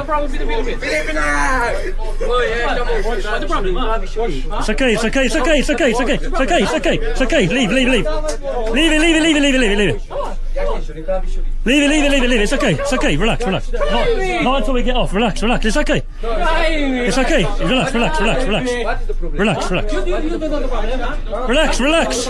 the problem with the Philippines? Oh yeah, what's the problem? It's okay, it's okay, it's okay, it's okay, it's okay, it's okay, it's okay, it's okay. Leave, leave, leave. Leave it, leave it, leave it, leave it, leave it, leave it. Leave it, leave it, leave it, leave it. It's okay, it's okay. Relax, relax. Not until we get off. Relax, relax. It's okay. It's okay. Relax, relax, relax, relax. Relax, relax. Relax, relax.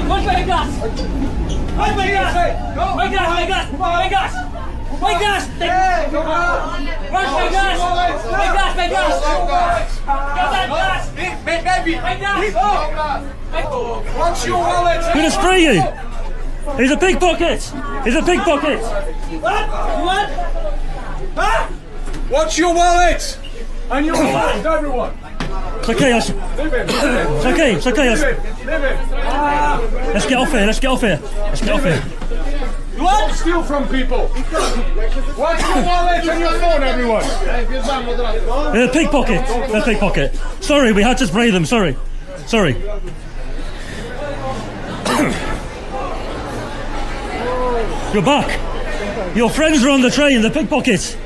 What's my gas? What's my gas? My gas, my gas, my gas. My gas! Where's my gas? My gas, my gas! Get that gas! Baby! My gas! What's your wallet? I'm gonna spray you! He's a pickpocket! He's a pickpocket! What? What? Huh? What's your wallet? And your wallet, everyone! It's okay, it's okay, it's okay. Let's get off here, let's get off here. Let's get off here. You won't steal from people! What's your wallet and your phone, everyone? They're a pickpocket! They're a pickpocket. Sorry, we had to spray them, sorry. Sorry. You're back. Your friends are on the train, they're pickpockets.